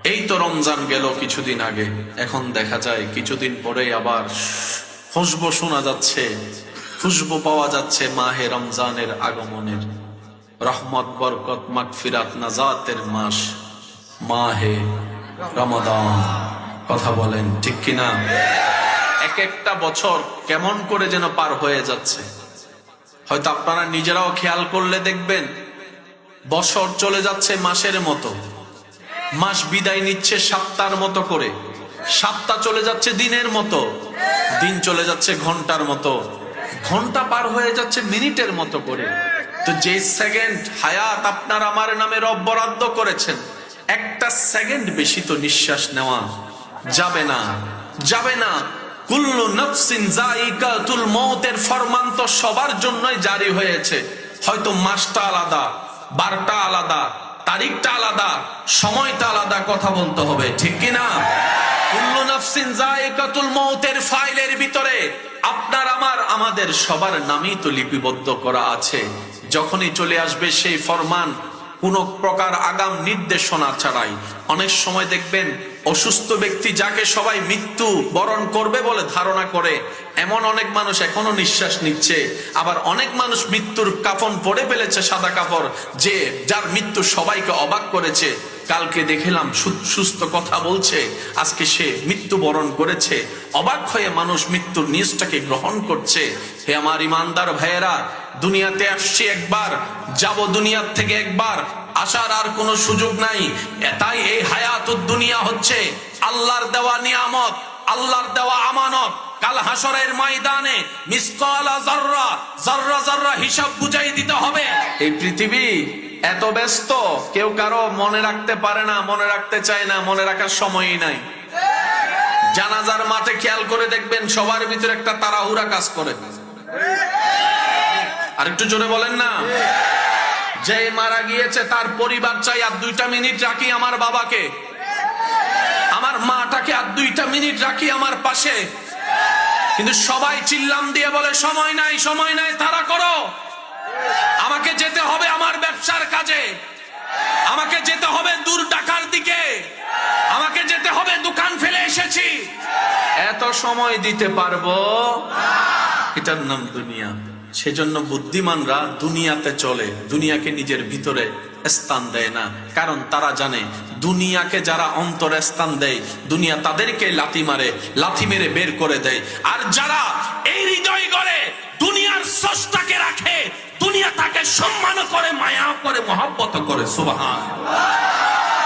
এই তো রমজান গেল কিছুদিন আগে, এখন দেখা যায় কিছুদিন পরে আবার খুশবু শোনা যাচ্ছে, খুশবু পাওয়া যাচ্ছে মাহে রমজানের আগমনের। রহমত, বরকত, মাগফিরাত, নাজাতের মাস মাহে রমাদান। কথা বলেন ঠিক কিনা? এক একটা বছর কেমন করে যেন পার হয়ে যাচ্ছে। হয়তো আপনারা নিজেরাও খেয়াল করলে দেখবেন বছর চলে যাচ্ছে মাসের মতো, মাস বিদায় নিচ্ছে সপ্তাহের মতো করে, সপ্তাহ চলে যাচ্ছে দিনের মতো, দিন চলে যাচ্ছে ঘন্টার মতো, ঘন্টা পার হয়ে যাচ্ছে মিনিটের মতো করে। তো যে সেকেন্ড হায়াত আপনার আমার নামে রব বরাদ্দ করেছেন, একটা সেকেন্ড বেশি তো নিঃশ্বাস নেওয়া যাবে না, যাবে না। কুল্লু নাফসিন যায়িকাতুল মউতের ফরমান তো সবার জন্যই জারি হয়েছে। হয়তো মাসটা আলাদা, বারটা আলাদা, তারিখটা আলাদা, সময়টা আলাদা, কথা বলতে হবে ঠিক কিনা? কুল্লু নাফসিন যায়িকাতুল মউতের ফাইলের ভিতরে আপনার আমার আমাদের সবার নামই তো লিপিবদ্ধ করা আছে। যখনই চলে আসবে সেই ফরমান, কোন প্রকার আগাম নির্দেশনা ছাড়াই। অনেক সময় দেখবেন অসুস্থ ব্যক্তি যাকে সবাই মৃত্যু বরণ করবে বলে ধারণা করে, এমন অনেক মানুষ এখনো নিঃশ্বাস নিচ্ছে। আবার অনেক মানুষ মৃত্যুর কাফন পরে ফেলেছে, সাদা কাপড়, যে যার মৃত্যু সবাইকে অবাক করেছে। কালকে দেখলাম সুস্থ কথা বলছে, আজকে সে মৃত্যু বরণ করেছে। অবাক হয়ে মানুষ মৃত্যুর নিউজটাকে গ্রহণ করছে। হে আমার ইমানদার ভাইয়েরা, দুনিয়াতে আসছি একবার, যাব দুনিয়ার থেকে একবার, আসার আর কোনো সুযোগ নাই। তাই এই হায়াতুদ দুনিয়া হচ্ছে আল্লাহর দেওয়া নিয়ামত, আল্লাহর দেওয়া আমানত। কাল হাসরের ময়দানে মিসকালা যাররা, যাররা যাররা হিসাব বুঝাই দিতে হবে। এই পৃথিবী এত ব্যস্ত, কেউ কারো মনে রাখতে পারে না, মনে রাখতে চায় না, মনে রাখার সময়ই নাই। জানাজার মাঠে খেয়াল করে দেখবেন সবার ভিতরে একটা তাড়াহুড়া কাজ করে। আর একটু জোরে বলেন না। যে মারা গিয়েছে তার পরিবার চাই আর 2টা মিনিট রাখি আমার বাবাকে, আমার মাটাকে আর 2টা মিনিট রাখি আমার পাশে। কিন্তু সবাই চিল্লাম দিয়ে বলে সময় নাই, সময় নাই, তাড়া করো, আমাকে যেতে হবে আমার ব্যবসার কাজে, আমাকে যেতে হবে দূর ঢাকার দিকে, আমাকে যেতে হবে দোকান ফেলে এসেছি, এত সময় দিতে পারবো? এটার নাম দুনিয়া। সেজন্য বুদ্ধিমানরা দুনিয়াতে চলে, দুনিয়াকে নিজের ভিতরে স্থান দেয় না। কারণ তারা জানে দুনিয়াকে যারা অন্তরে স্থান দেয়, দুনিয়া তাদেরকে লাথি মারে, লাথি মেরে বের করে দেয়। আর যারা এই হৃদয় গড়ে দুনিয়ার স্রষ্টাকে রাখে, দুনিয়া তাকে সম্মান করে, মায়া করে, মহব্বত করে। সুবহানাল্লাহ।